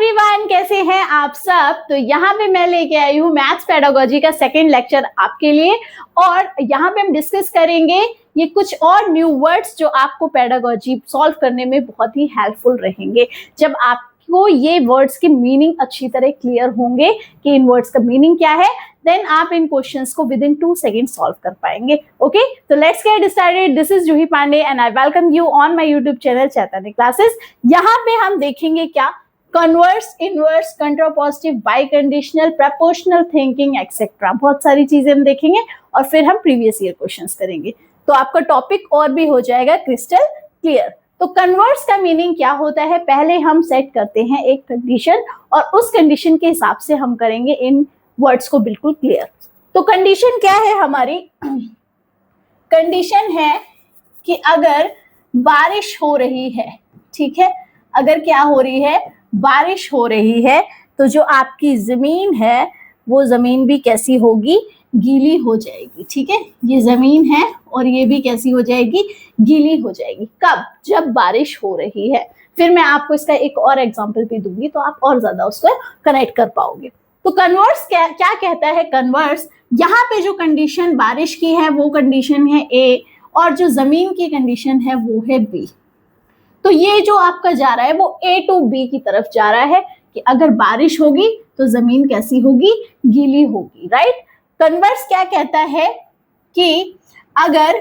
Everyone, कैसे हैं आप सब। तो यहाँ पे मैं लेके आई हूँ मैथ्स पेडागोजी का सेकंड लेक्चर आपके लिए। और यहाँ पे हम डिस्कस करेंगे ये कुछ और न्यू वर्ड्स जो आपको पेडागोजी सॉल्व करने में बहुत ही हेल्पफुल रहेंगे। जब आपको ये वर्ड्स की मीनिंग अच्छी तरह क्लियर होंगे कि इन वर्ड्स का मीनिंग क्या है, देन आप इन क्वेश्चंस को विद इन 2 सेकेंड सॉल्व कर पाएंगे। ओके, तो let's get started. This is Juhi Pandey and I welcome you on my YouTube channel Chaitanya classes. यहाँ पे हम देखेंगे क्या, converse, inverse, contrapositive, biconditional, proportional thinking etcetera, बहुत सारी चीजें हम देखेंगे और फिर हम प्रीवियस ईयर क्वेश्चंस करेंगे, तो आपका टॉपिक और भी हो जाएगा क्रिस्टल क्लियर। तो कन्वर्स का मीनिंग क्या होता है, पहले हम सेट करते हैं एक कंडीशन और उस कंडीशन के हिसाब से हम करेंगे इन वर्ड्स को बिल्कुल क्लियर। तो कंडीशन क्या है हमारी, कंडीशन है कि अगर बारिश हो रही है, ठीक है, अगर क्या हो रही है, बारिश हो रही है, तो जो आपकी जमीन है वो जमीन भी कैसी होगी, गीली हो जाएगी। ठीक है, ये जमीन है और ये भी कैसी हो जाएगी, गीली हो जाएगी। कब, जब बारिश हो रही है। फिर मैं आपको इसका एक और एग्जांपल भी दूंगी तो आप और ज्यादा उसको कनेक्ट कर पाओगे। तो कन्वर्स क्या कहता है, कन्वर्स यहाँ पे जो कंडीशन बारिश की है वो कंडीशन है ए और जो जमीन की कंडीशन है वो है बी। तो ये जो आपका जा रहा है वो ए टू बी की तरफ जा रहा है कि अगर बारिश होगी तो जमीन कैसी होगी, गीली होगी। राइट, कन्वर्स क्या कहता है कि अगर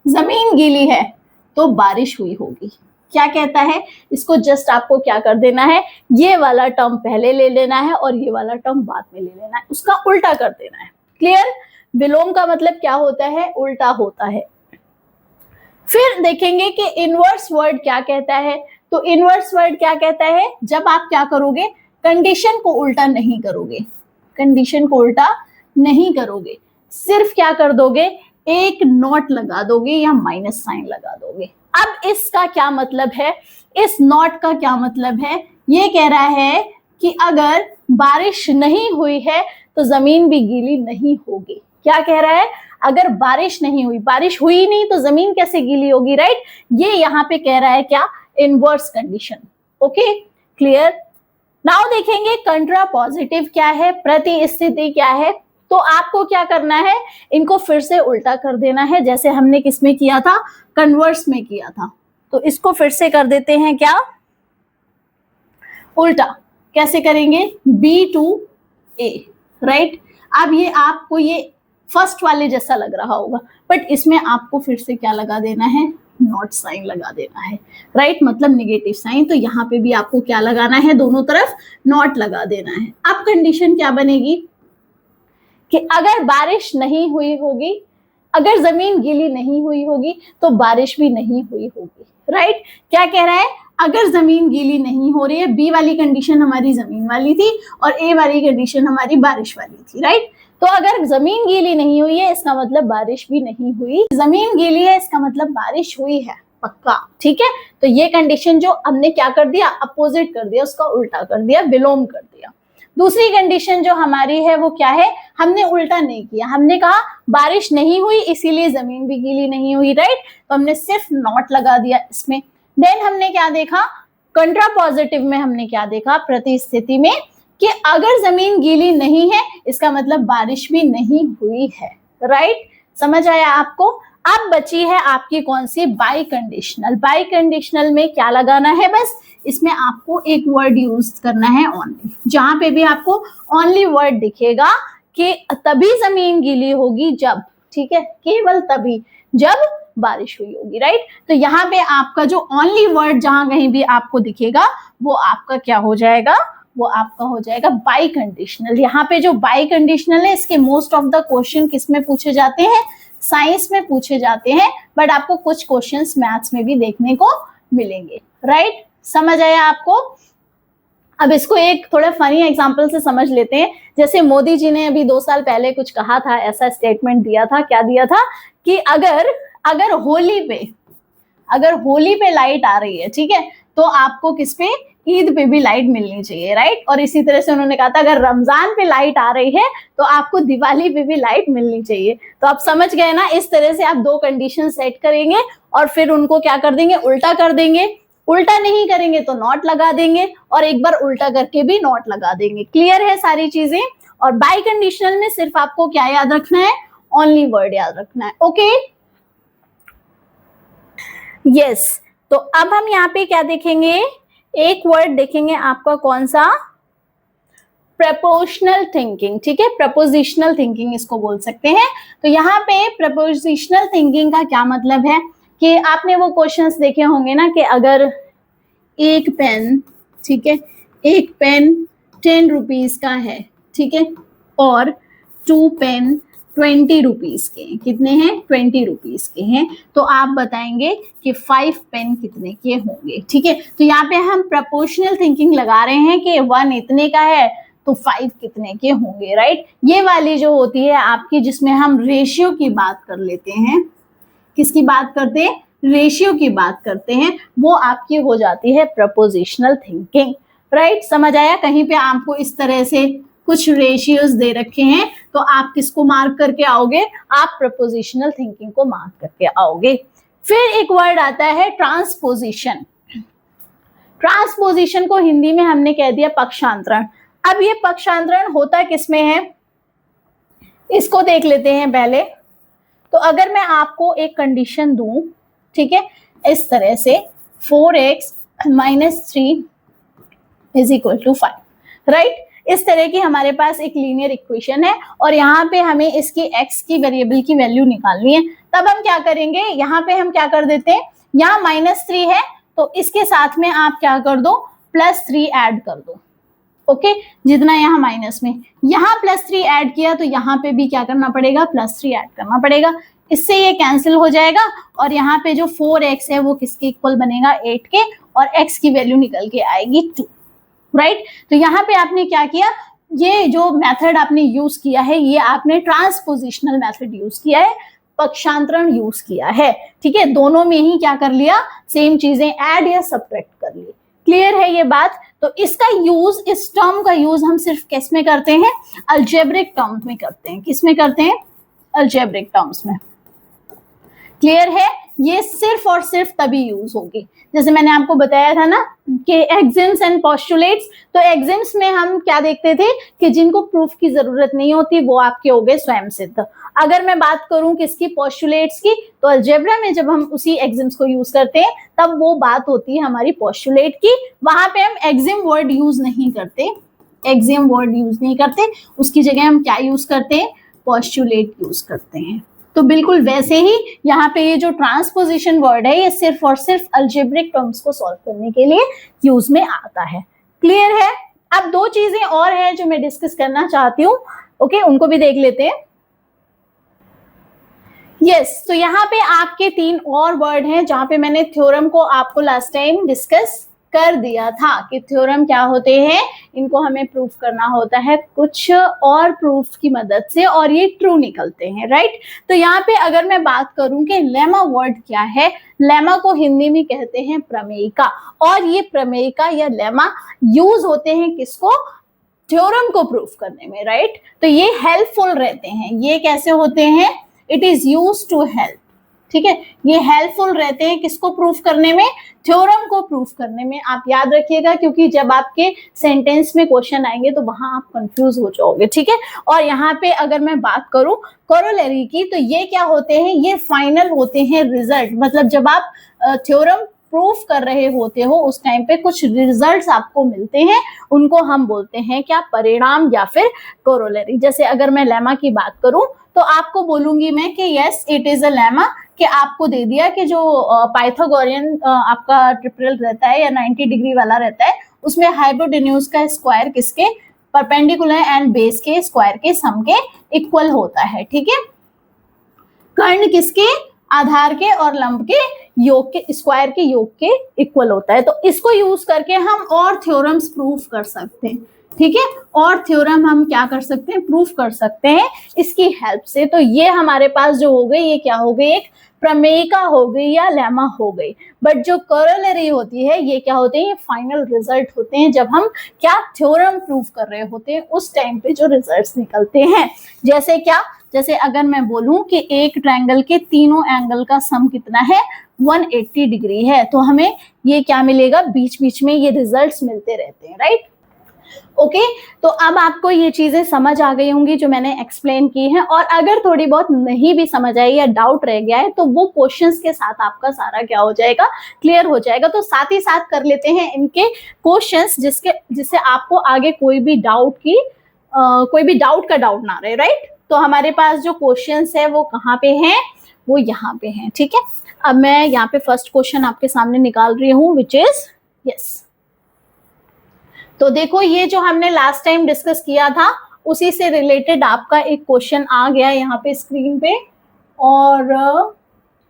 जमीन गीली है तो बारिश हुई होगी। क्या कहता है, इसको जस्ट आपको क्या कर देना है, ये वाला टर्म पहले ले लेना है और ये वाला टर्म बाद में ले लेना है, उसका उल्टा कर देना है। क्लियर, विलोम का मतलब क्या होता है, उल्टा होता है। फिर देखेंगे कि इनवर्स वर्ड क्या कहता है। तो इनवर्स वर्ड क्या कहता है, जब आप क्या करोगे, कंडीशन को उल्टा नहीं करोगे, कंडीशन को उल्टा नहीं करोगे, सिर्फ क्या कर दोगे, एक नॉट लगा दोगे या माइनस साइन लगा दोगे। अब इसका क्या मतलब है, इस नॉट का क्या मतलब है, ये कह रहा है कि अगर बारिश नहीं हुई है तो जमीन भी गीली नहीं होगी। क्या कह रहा है, अगर बारिश नहीं हुई, बारिश हुई नहीं तो जमीन कैसे गीली होगी। राइट, ये यहाँ पे कह रहा है क्या, inverse condition. Okay, clear. Now देखेंगे कंट्रा पॉजिटिव क्या है, प्रतिस्थिति क्या है। तो आपको क्या करना है, इनको फिर से उल्टा कर देना है, जैसे हमने किसमें किया था, कन्वर्स में किया था। तो इसको फिर से कर देते हैं क्या, उल्टा। कैसे करेंगे, बी टू ए। राइट, अब ये आपको ये फर्स्ट वाले जैसा लग रहा होगा, बट इसमें आपको फिर से क्या लगा देना है, नॉट साइन लगा देना है। राइट, मतलब नेगेटिव साइन। तो यहाँ पे भी आपको क्या लगाना है, दोनों तरफ नॉट लगा देना है। अब कंडीशन क्या बनेगी कि अगर बारिश नहीं हुई होगी, अगर जमीन गीली नहीं हुई होगी तो बारिश भी नहीं हुई होगी। राइट, क्या कह रहा है, अगर जमीन गीली नहीं हो रही है, बी वाली कंडीशन हमारी जमीन वाली थी और ए वाली कंडीशन हमारी बारिश वाली थी। राइट, तो अगर जमीन गीली नहीं हुई है इसका मतलब बारिश भी नहीं हुई, जमीन गीली है इसका मतलब बारिश हुई है पक्का। ठीक है, तो ये कंडीशन जो हमने क्या कर दिया, अपोजिट कर दिया, उसका उल्टा कर दिया, विलोम कर दिया। दूसरी कंडीशन जो हमारी है वो क्या है, हमने उल्टा नहीं किया, हमने कहा बारिश नहीं हुई इसीलिए जमीन भी गीली नहीं हुई। राइट, तो हमने सिर्फ नॉट लगा दिया इसमें। देन हमने क्या देखा, कंट्रा पॉजिटिव में हमने क्या देखा, प्रतिस्थिति में, कि अगर जमीन गीली नहीं है इसका मतलब बारिश भी नहीं हुई है। राइट, समझ आया आपको। अब बची है आपकी कौन सी, बाई कंडीशनल। बाई कंडीशनल में क्या लगाना है, बस इसमें आपको एक वर्ड यूज करना है, ओनली। जहां पे भी आपको ओनली वर्ड दिखेगा कि तभी जमीन गीली होगी जब, ठीक है, केवल तभी जब बारिश हुई होगी। राइट, तो यहाँ पे आपका जो ओनली वर्ड जहां कहीं भी आपको दिखेगा वो आपका क्या हो जाएगा, वो आपका हो जाएगा बाई कंडीशनल। यहाँ पे जो बाई कंडीशनल है इसके मोस्ट ऑफ द क्वेश्चन किस में पूछे जाते हैं, साइंस में पूछे जाते हैं, बट आपको कुछ क्वेश्चंस मैथ्स में भी देखने को मिलेंगे। राइट, समझ आया आपको। अब इसको एक थोड़ा फनी एग्जांपल से समझ लेते हैं। जैसे मोदी जी ने अभी 2 साल पहले कुछ कहा था, ऐसा स्टेटमेंट दिया था, क्या दिया था कि अगर होली पे लाइट आ रही है, ठीक है, तो आपको किस पे, ईद पे भी लाइट मिलनी चाहिए। राइट, और इसी तरह से उन्होंने कहा था अगर रमजान पे लाइट आ रही है तो आपको दिवाली पे भी लाइट मिलनी चाहिए। तो आप समझ गए ना, इस तरह से आप 2 कंडीशन सेट करेंगे और फिर उनको क्या कर देंगे, उल्टा कर देंगे। उल्टा नहीं करेंगे तो नॉट लगा देंगे और एक बार उल्टा करके भी नॉट लगा देंगे। क्लियर है सारी चीजें। और बाई कंडीशनल में सिर्फ आपको क्या याद रखना है, ओनली वर्ड याद रखना है। ओके यस तो अब हम यहाँ पे क्या देखेंगे, एक वर्ड देखेंगे आपका कौन सा, प्रपोजिशनल थिंकिंग। ठीक है, प्रपोजिशनल थिंकिंग इसको बोल सकते हैं। तो यहाँ पे प्रपोजिशनल थिंकिंग का क्या मतलब है कि आपने वो क्वेश्चंस देखे होंगे ना कि अगर एक पेन, ठीक है, एक पेन 10 रुपीज का है, ठीक है, और 2 पेन 20 रुपीज के हैं। कितने हैं, 20 रुपीज के हैं। तो आप बताएंगे कि 5 पेन कितने के होंगे। ठीक है, तो यहाँ पे हम प्रपोर्शनल थिंकिंग लगा रहे हैं कि 1 इतने का है तो 5 कितने के होंगे, राइट। ये वाली जो होती है आपकी, जिसमें हम रेशियो की बात कर लेते हैं, किसकी बात करते हैं, रेशियो की बात करते हैं, वो आपकी हो जाती है प्रपोजिशनल थिंकिंग, राइट। समझ आया। कहीं पे आपको इस तरह से कुछ रेशियोज दे रखे हैं तो आप किसको मार्क करके आओगे, आप प्रपोजिशनल थिंकिंग को मार्क करके आओगे। फिर एक वर्ड आता है ट्रांसपोजिशन। ट्रांसपोजिशन को हिंदी में हमने कह दिया पक्षांतरण। अब ये पक्षांतरण होता किसमें है, इसको देख लेते हैं पहले। तो अगर मैं आपको एक कंडीशन दूं, ठीक है, इस तरह से 4x - 3 = 5, राइट। इस तरह की हमारे पास एक लीनियर इक्वेशन है और यहाँ पे हमें इसकी x की वेरिएबल की वैल्यू निकालनी है। तब हम क्या करेंगे, यहाँ पे हम क्या कर देते हैं, यहाँ -3 है तो इसके साथ में आप क्या कर दो, +3 ऐड कर दो। ओके, जितना यहाँ माइनस में, यहाँ +3 ऐड किया तो यहाँ पे भी क्या करना पड़ेगा, +3 ऐड करना पड़ेगा। इससे ये कैंसिल हो जाएगा और यहाँ पे जो 4x है वो किसके इक्वल बनेगा, 8 के, और x की वैल्यू निकल के आएगी 2, राइट। तो यहाँ पे आपने क्या किया, ये जो मेथड आपने यूज किया है, ये आपने ट्रांसपोजिशनल मेथड यूज किया है, पक्षांतरण यूज किया है। ठीक है, दोनों में ही क्या कर लिया, सेम चीजें ऐड या सब्ट्रैक्ट कर ली। क्लियर है ये बात। तो इसका यूज, इस टर्म का यूज हम सिर्फ किस में करते हैं, अलजेब्रिक टर्म्स में करते हैं। किस में करते हैं, अलजेब्रिक टर्म्स में। क्लियर है, ये सिर्फ और सिर्फ तभी यूज होगी, जैसे मैंने आपको बताया था ना कि एक्सिम्स एंड पोस्टुलेट्स। तो एक्सिम्स में हम क्या देखते थे कि जिनको प्रूफ की जरूरत नहीं होती वो आपके हो गए स्वयं सिद्ध। अगर मैं बात करूं किसकी, पोस्टुलेट्स की, तो अलजेब्रा में जब हम उसी एक्सिम्स को यूज करते हैं तब वो बात होती है हमारी पोस्टुलेट की। वहां पे हम एक्सिम वर्ड यूज नहीं करते, एक्सिम वर्ड यूज नहीं करते, उसकी जगह हम क्या यूज करते हैं, पोस्टुलेट यूज करते हैं। तो बिल्कुल वैसे ही यहाँ पे ये जो ट्रांसपोजिशन वर्ड है, ये सिर्फ और सिर्फ अलजेब्रिक टर्म्स को सॉल्व करने के लिए यूज में आता है। क्लियर है। अब 2 चीजें और है जो मैं डिस्कस करना चाहती हूँ, ओके, उनको भी देख लेते हैं। यस, तो यहाँ पे आपके 3 और वर्ड हैं जहां पे मैंने थ्योरम को आपको लास्ट टाइम डिस्कस कर दिया था कि थ्योरम क्या होते हैं, इनको हमें प्रूफ करना होता है कुछ और प्रूफ की मदद से और ये ट्रू निकलते हैं, राइट। तो यहाँ पे अगर मैं बात करूं कि लेमा वर्ड क्या है, लेमा को हिंदी में कहते हैं प्रमेयिका, और ये प्रमेयिका या लेमा यूज होते हैं किसको, थ्योरम को प्रूफ करने में, राइट। तो ये हेल्पफुल रहते हैं। ये कैसे होते हैं, it is use to help. ठीक है, ये हेल्पफुल रहते हैं किसको प्रूफ करने में, थ्योरम को प्रूफ करने में। आप याद रखिएगा, क्योंकि जब आपके सेंटेंस में क्वेश्चन आएंगे तो वहां आप कंफ्यूज हो जाओगे। ठीक है, और यहाँ पे अगर मैं बात करूं कोरोलरी की, तो ये क्या होते हैं, ये फाइनल होते हैं रिजल्ट। मतलब जब आप थ्योरम प्रूफ कर रहे होते हो उस टाइम पे कुछ रिजल्ट्स आपको मिलते हैं, उनको हम बोलते हैं क्या, परिणाम या फिर कोरोलरी। जैसे अगर मैं लेमा की बात करूं तो आपको बोलूंगी मैं कि yes it is a lemma, कि आपको दे दिया कि जो पाइथागोरियन आपका ट्रिपल रहता है या 90 डिग्री वाला रहता है, उसमें हाइपोटेन्यूज का स्क्वायर किसके, परपेंडिकुलर एंड बेस के स्क्वायर के सम के इक्वल होता है। ठीक है, कर्ण किसके, आधार के और लंब के योग के, स्क्वायर के योग के इक्वल होता है। तो इसको यूज करके हम और थ्योरम्स प्रूफ कर सकते हैं। ठीक है, और थ्योरम हम क्या कर सकते हैं, प्रूफ कर सकते हैं इसकी हेल्प से। तो ये हमारे पास जो हो गई, ये क्या हो गई, एक प्रमेयिका हो गई या लेमा हो गई। बट जो कोरोलरी होती है, ये क्या होते हैं, ये फाइनल रिजल्ट होते हैं जब हम क्या, थ्योरम प्रूफ कर रहे होते हैं, उस टाइम पे जो रिजल्ट्स निकलते हैं। जैसे क्या, जैसे अगर मैं बोलूं कि एक ट्रायंगल के तीनों एंगल का सम कितना है, 180 डिग्री है। तो हमें ये क्या मिलेगा, बीच बीच में ये रिजल्ट्स मिलते रहते हैं, राइट। ओके, तो अब आपको ये चीजें समझ आ गई होंगी जो मैंने एक्सप्लेन की हैं, और अगर थोड़ी बहुत नहीं भी समझ आई या डाउट रह गया है तो वो क्वेश्चंस के साथ आपका सारा क्या हो जाएगा, क्लियर हो जाएगा। तो साथ ही साथ कर लेते हैं इनके क्वेश्चंस, जिससे आपको आगे कोई भी डाउट का डाउट ना रहे, राइट। तो हमारे पास जो क्वेश्चंस है वो कहाँ पे हैं, वो यहाँ पे हैं, ठीक है। अब मैं यहाँ पे फर्स्ट क्वेश्चन आपके सामने निकाल रही हूँ, विच इज यस। तो देखो, ये जो हमने लास्ट टाइम डिस्कस किया था उसी से रिलेटेड आपका एक क्वेश्चन आ गया यहाँ पे स्क्रीन पे, और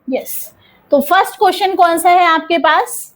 यस। तो फर्स्ट क्वेश्चन कौन सा है आपके पास,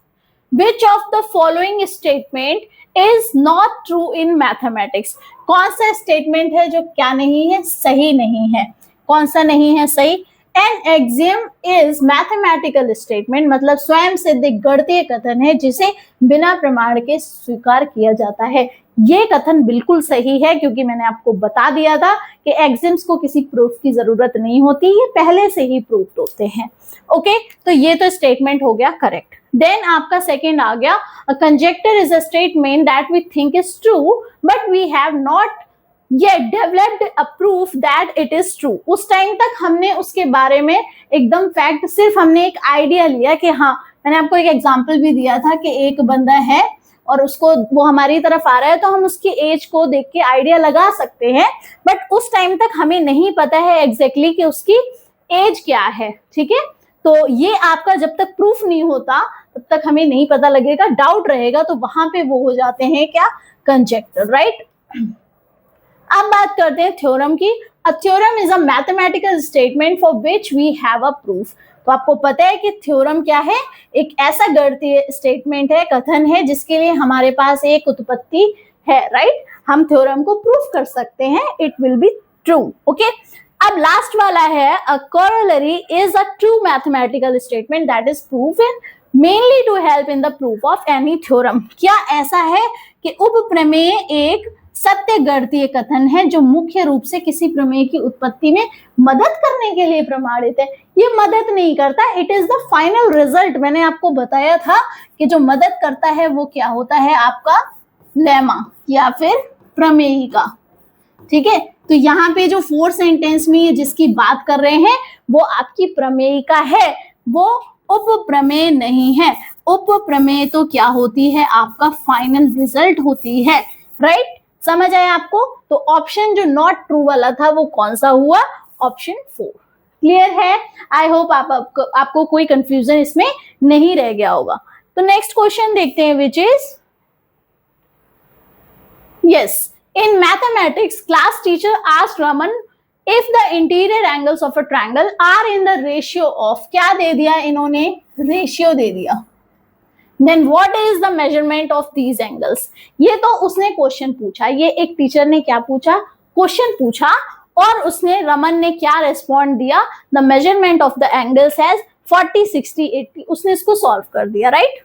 which of the following statement is not true in mathematics. कौन सा स्टेटमेंट है जो क्या नहीं है, सही नहीं है, कौन सा नहीं है सही। An axiom is mathematical statement, मतलब स्वयं सिद्ध गणितीय कथन है जिसे बिना प्रमाण के स्वीकार किया जाता है। ये कथन बिल्कुल सही है, क्योंकि मैंने आपको बता दिया था कि एक्सियम्स को किसी प्रूफ की जरूरत नहीं होती, ये पहले से ही प्रूफ होते हैं। ओके, तो ये तो स्टेटमेंट हो गया करेक्ट। देन आपका सेकेंड आ गया, a conjecture is a statement that we think is true but we have not yet developed a proof that it is true। उस टाइम तक हमने उसके बारे में एकदम फैक्ट, सिर्फ हमने एक आइडिया लिया कि हाँ, मैंने आपको एक एग्जांपल भी दिया था कि एक बंदा है और उसको वो हमारी तरफ आ रहा है तो हम उसकी एज को देख के आइडिया लगा सकते हैं, बट उस टाइम तक हमें नहीं पता है एग्जैक्टली कि उसकी एज क्या है, ठीक है। तो ये आपका जब तक प्रूफ नहीं होता तब तक हमें नहीं पता लगेगा, डाउट रहेगा, तो वहां पे वो हो जाते हैं क्या, कंजेक्टर, राइट। अब बात करते हैं थ्योरम की। A theorem is a mathematical statement for which we have a proof. तो आपको पता है कि थ्योरम क्या है, एक ऐसा गणितीय स्टेटमेंट है, कथन है जिसके लिए हमारे पास एक उत्पत्ति है, राइट। हम थ्योरम को प्रूफ कर सकते हैं, it will be true. Okay, अब लास्ट वाला है, a corollary is a true mathematical statement that is proven mainly to help in the proof of any theorem. क्या ऐसा है कि उपप्रमेय एक सत्य गणितीय कथन है जो मुख्य रूप से किसी प्रमेय की उत्पत्ति में मदद करने के लिए प्रमाणित है। ये मदद नहीं करता, it is the final result. मैंने आपको बताया था कि जो मदद करता है वो क्या होता है, आपका लेमा या फिर प्रमेयिका, ठीक है। तो यहाँ पे जो फोर्थ सेंटेंस में जिसकी बात कर रहे हैं वो आपकी प्रमेयिका है, वो उपप्रमेय नहीं है। उपप्रमेय तो क्या होती है, आपका फाइनल रिजल्ट होती है, राइट। समझ आया आपको। तो ऑप्शन जो नॉट ट्रू वाला था वो कौन सा हुआ, ऑप्शन 4। क्लियर है, आई होप आपको कोई कंफ्यूजन इसमें नहीं रह गया होगा। तो नेक्स्ट क्वेश्चन देखते हैं, which is yes. In mathematics class teacher asked Raman if the interior angles of a triangle are in the ratio of, क्या दे दिया इन्होंने, रेशियो दे दिया। Then what is the measurement of these angles? ये तो उसने क्वेश्चन पूछा, ये एक टीचर ने क्या पूछा, क्वेश्चन पूछा, और उसने रमन ने क्या रेस्पॉन्ड दिया, the measurement of the angles has 40, 60, 80। उसने इसको सॉल्व कर दिया, राइट।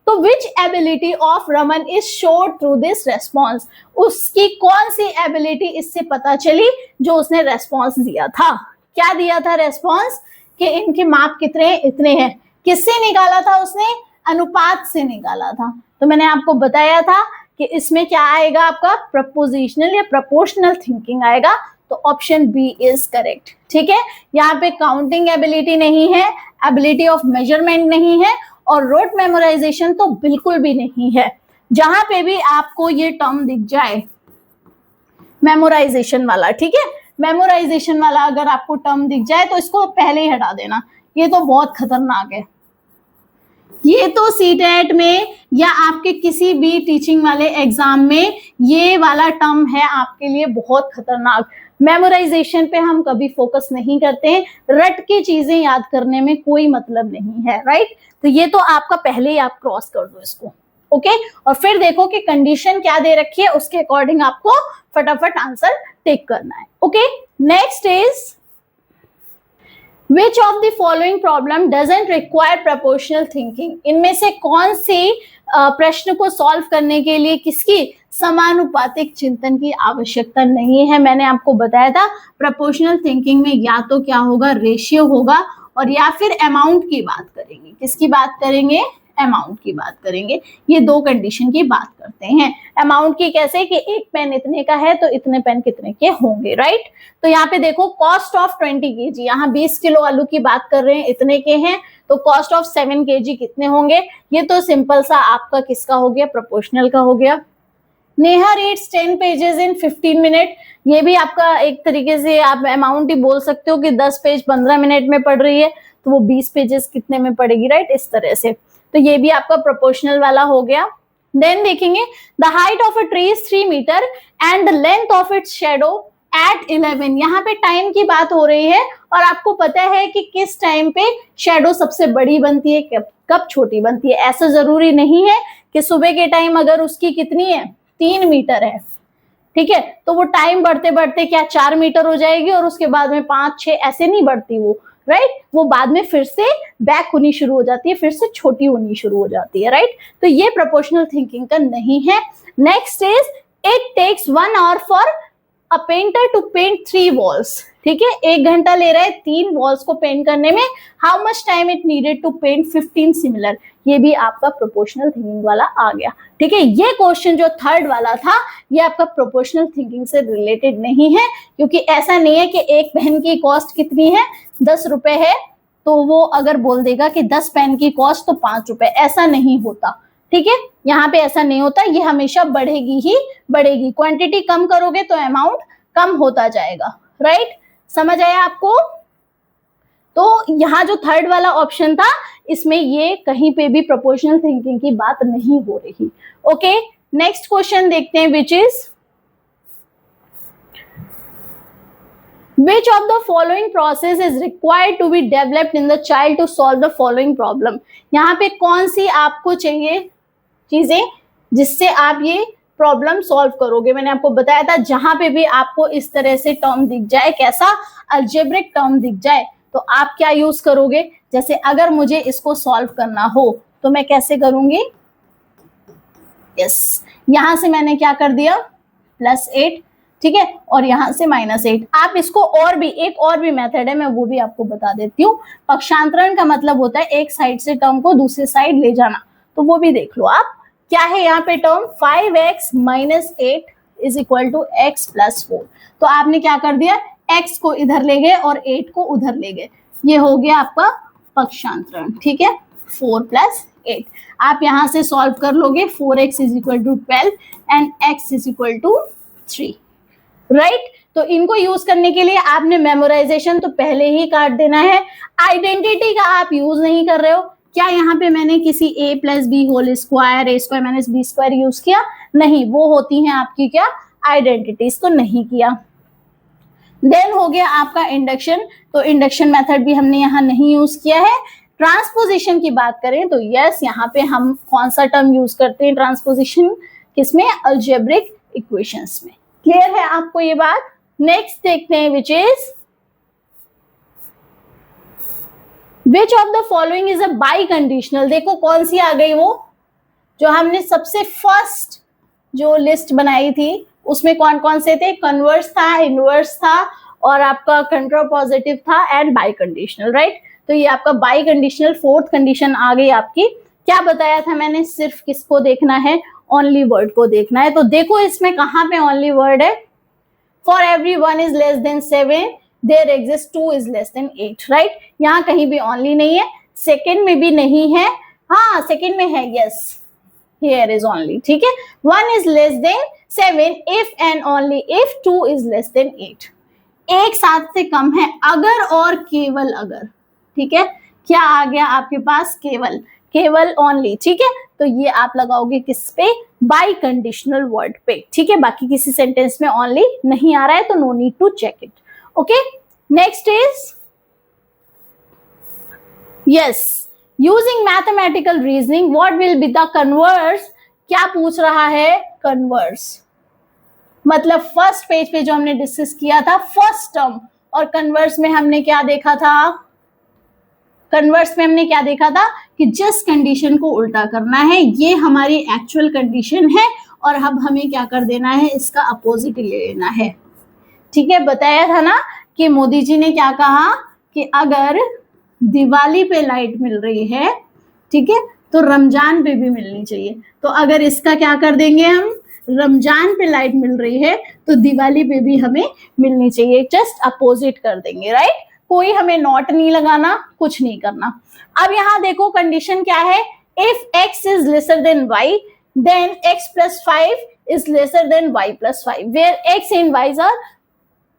तो which ability of Raman is showed through this response, उसकी कौन सी एबिलिटी इससे पता चली जो उसने रेस्पॉन्स दिया था। क्या दिया था रेस्पॉन्स, कि इनके माप कितने, इतने हैं। किससे निकाला था उसने, अनुपात से निकाला था। तो मैंने आपको बताया था कि इसमें क्या आएगा, आपका प्रपोजिशनल या प्रोपोर्शनल थिंकिंग आएगा। तो ऑप्शन बी इज करेक्ट, ठीक है। यहाँ पे काउंटिंग एबिलिटी नहीं है, एबिलिटी ऑफ मेजरमेंट नहीं है, और रोट मेमोराइजेशन तो बिल्कुल भी नहीं है। जहां पे भी आपको ये टर्म दिख जाए मेमोराइजेशन वाला, ठीक है, मेमोराइजेशन वाला अगर आपको टर्म दिख जाए तो इसको पहले ही हटा देना, ये तो बहुत खतरनाक है। ये तो सीटेट में या आपके किसी भी टीचिंग वाले एग्जाम में ये वाला टर्म है आपके लिए बहुत खतरनाक। मेमोराइजेशन पे हम कभी फोकस नहीं करते हैं, रट के चीजें याद करने में कोई मतलब नहीं है, राइट। तो ये तो आपका पहले ही आप क्रॉस कर दो इसको, ओके। और फिर देखो कि कंडीशन क्या दे रखी है, उसके अकॉर्डिंग आपको फटाफट आंसर टिक करना है, okay. Next is Which of the following problem doesn't require proportional thinking? इनमें से कौन सी प्रश्न को सॉल्व करने के लिए किसकी समानुपातिक चिंतन की आवश्यकता नहीं है। मैंने आपको बताया था प्रोपोर्शनल थिंकिंग में या तो क्या होगा, रेशियो होगा, और या फिर अमाउंट की बात करेंगे। किसकी बात करेंगे? अमाउंट की बात करेंगे। ये दो कंडीशन की बात करते हैं। अमाउंट की कैसे कि एक पेन इतने का है तो इतने पेन कितने के होंगे, राइट। तो यहाँ पे देखो कॉस्ट ऑफ 20 kg, यहाँ 20 किलो आलू की बात कर रहे हैं, इतने के हैं, तो कॉस्ट ऑफ 7 kg कितने होंगे? ये तो सिंपल सा आपका किसका हो गया? प्रोपोर्शनल का हो गया। Neha reads 10 pages in 15 minute, ये भी आपका एक तरीके से आप अमाउंट ही बोल सकते हो कि 10 पेज 15 मिनट में पढ़ रही है, तो वो 20 पेजेस कितने में पढ़ेगी, राइट, इस तरह से। तो ये भी आपका प्रोपोर्शनल वाला हो गया। देन देखेंगे the height of a tree is 3 metre and the length of its shadow at 11। यहाँ पे टाइम की बात हो रही है और आपको पता है कि किस टाइम पे शेडो सबसे बड़ी बनती है, कब छोटी बनती है। ऐसा जरूरी नहीं है कि सुबह के टाइम अगर उसकी कितनी है 3 मीटर है, ठीक है, तो वो टाइम बढ़ते बढ़ते क्या 4 मीटर हो जाएगी और उसके बाद में 5, 6 ऐसे नहीं बढ़ती वो, राइट। वो बाद में फिर से बैक होनी शुरू हो जाती है, फिर से छोटी होनी शुरू हो जाती है, राइट। तो ये प्रोपोर्शनल थिंकिंग का नहीं है। Next is it takes 1 hour for a painter to paint 3 walls, ठीक है, 1 घंटा ले रहा है 3 वॉल्स को पेंट करने में। How much time it needed to paint 15 similar, ये भी आपका प्रोपोर्शनल थिंकिंग वाला आ गया, ठीक है। ये क्वेश्चन जो थर्ड वाला था ये आपका प्रोपोर्शनल थिंकिंग से रिलेटेड नहीं है, क्योंकि ऐसा नहीं है कि एक पेन की कॉस्ट कितनी है 10 रुपए है तो वो अगर बोल देगा कि 10 पेन की कॉस्ट तो 5 रुपए, ऐसा नहीं होता, ठीक है। यहाँ पे ऐसा नहीं होता, ये हमेशा बढ़ेगी ही बढ़ेगी। क्वांटिटी कम करोगे तो अमाउंट कम होता जाएगा, राइट। समझ आया आपको? तो यहाँ जो थर्ड वाला ऑप्शन था इसमें ये कहीं पे भी प्रोपोर्शनल थिंकिंग की बात नहीं हो रही। ओके, नेक्स्ट क्वेश्चन देखते हैं, which is which of the following process is required to be developed in the child to solve the following problem। यहाँ पे कौन सी आपको चाहिए चीजें जिससे आप ये प्रॉब्लम सॉल्व करोगे। मैंने आपको बताया था जहां पे भी आपको इस तरह से टर्म दिख जाए, कैसा अलजेब्रिक टर्म दिख जाए, तो आप क्या यूज करोगे। जैसे अगर मुझे इसको सॉल्व करना हो तो मैं कैसे करूंगी, यस, यहां से मैंने क्या कर दिया +8, ठीक है, और यहां से -8। आप इसको और भी एक और भी मेथड है, मैं वो भी आपको बता देती हूँ। पक्षांतरण का मतलब होता है एक साइड से टर्म को दूसरी साइड ले जाना, तो वो भी देख लो आप। क्या है यहाँ पे टर्म 5x - 8 = x + 4। तो आपने क्या कर दिया, x को इधर ले गए और 8 को उधर ले गए, ये हो गया आपका पक्षांतरण, ठीक है, 4 + 8। आप यहां से सॉल्व कर लोगे, 4x = 12 एंड x = 3, राइट। तो इनको यूज करने के लिए आपने मेमोराइजेशन तो पहले ही काट देना है। आइडेंटिटी का आप यूज नहीं कर रहे हो। क्या यहाँ पे मैंने किसी a + b whole square a² - b² use किया? नहीं, वो होती हैं आपकी क्या आइडेंटिटीज, तो नहीं किया। देन हो गया आपका इंडक्शन, तो इंडक्शन मेथड भी हमने यहाँ नहीं यूज किया है। ट्रांसपोजिशन की बात करें तो यस, यहाँ पे हम कौन सा टर्म यूज करते हैं ट्रांसपोजिशन, किसमें, अलजेब्रिक इक्वेशंस में। क्लियर है आपको ये बात? नेक्स्ट देखते हैं, which is which of the following is a by conditional. देखो कौन सी आ गई, वो जो हमने सबसे फर्स्ट जो लिस्ट बनाई थी उसमें कौन कौन से थे, कन्वर्स था, इनवर्स था और आपका कंट्रापोजिटिव था एंड बाई कंडीशनल, राइट। तो ये आपका बाई कंडीशनल फोर्थ कंडीशन आ गई आपकी। क्या बताया था मैंने, सिर्फ किसको देखना है, ओनली वर्ड को देखना है। तो देखो इसमें कहां पे ओनली वर्ड है, for every 1 is less than 7 there exist 2 is less than 8, right. यहाँ कहीं भी ओनली नहीं है, सेकेंड में भी नहीं है, हाँ सेकेंड में है, यस here is only, ठीक है। 1 is less than 7 if and only if 2 is less than 8, एक 7 से कम है अगर और केवल अगर, ठीक है। क्या आ गया आपके पास, केवल, केवल ओनली, ठीक है। तो ये आप लगाओगे किस पे, बाई कंडीशनल वर्ड पे, ठीक है। बाकी किसी सेंटेंस में ओनली नहीं आ रहा है तो no need to check it. Okay, next is yes, using mathematical reasoning what will be the converse. क्या पूछ रहा है, कन्वर्स मतलब फर्स्ट पेज पे जो हमने डिस्कस किया था फर्स्ट टर्म, और कन्वर्स में हमने क्या देखा था, कन्वर्स में हमने क्या देखा था कि जिस कंडीशन को उल्टा करना है, ये हमारी एक्चुअल कंडीशन है और अब हमें क्या कर देना है, इसका अपोजिट ले लेना है, ठीक है। बताया था ना कि मोदी जी ने क्या कहा कि अगर दिवाली पे लाइट मिल रही है, ठीक है, तो रमजान पे भी मिलनी चाहिए। तो अगर इसका क्या कर देंगे हम, रमजान पे लाइट मिल रही है तो दिवाली पे भी हमें मिलनी चाहिए, जस्ट अपोजिट कर देंगे, राइट। कोई हमें नॉट नहीं लगाना, कुछ नहीं करना। अब यहाँ देखो कंडीशन क्या है, if x is lesser than y then x plus 5 is lesser than y plus 5 where x and y are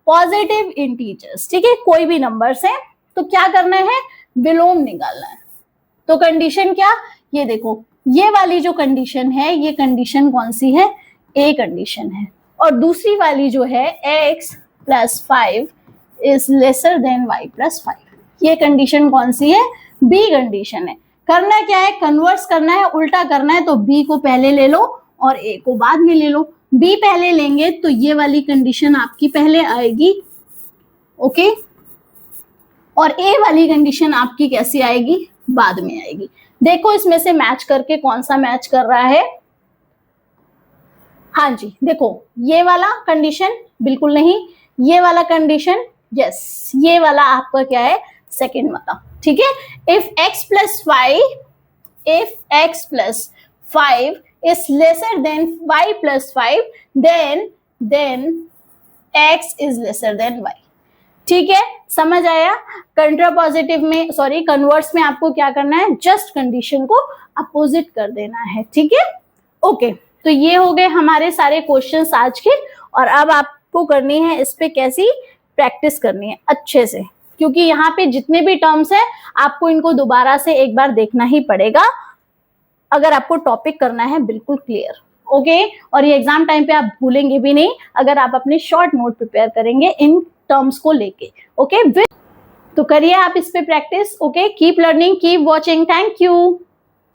positive integers, ठीक है, कोई भी नंबर्स है। तो क्या करना है, विलोम निकालना है। तो कंडीशन क्या, ये देखो ये वाली जो कंडीशन है, ये कंडीशन कौन सी है, ए कंडीशन है, और दूसरी वाली जो है x plus 5 is lesser than y plus 5, ये कंडीशन कौन सी है, बी कंडीशन है। करना क्या है, कन्वर्स करना है, उल्टा करना है। तो बी को पहले ले लो और ए को बाद में ले लो। बी पहले लेंगे तो ये वाली कंडीशन आपकी पहले आएगी, ओके, और ए वाली कंडीशन आपकी कैसी आएगी, बाद में आएगी। देखो इसमें से मैच करके कौन सा मैच कर रहा है, हाँ जी, देखो ये वाला कंडीशन बिल्कुल नहीं, ये वाला कंडीशन यस, ये वाला आपका क्या है, सेकेंड वाला, ठीक है। If x plus 5 is lesser than y plus 5 then x is lesser than y, ठीक है, समझ आया। कंट्रापोजिटिव में, सॉरी कन्वर्स में आपको क्या करना है, जस्ट कंडीशन को अपोजिट कर देना है, ठीक है, ओके। तो ये हो गए हमारे सारे क्वेश्चंस आज के, और अब आपको करनी है इस पे कैसी प्रैक्टिस करनी है अच्छे से, क्योंकि यहाँ पे जितने भी टर्म्स हैं आपको इनको दोबारा से एक बार देखना ही पड़ेगा अगर आपको टॉपिक करना है बिल्कुल क्लियर, ओके। और ये एग्जाम टाइम पे आप भूलेंगे भी नहीं अगर आप अपने शॉर्ट नोट प्रिपेयर करेंगे इन टर्म्स को लेके, ओके। तो करिए आप इस पे practice, okay. Keep learning, keep watching, thank you.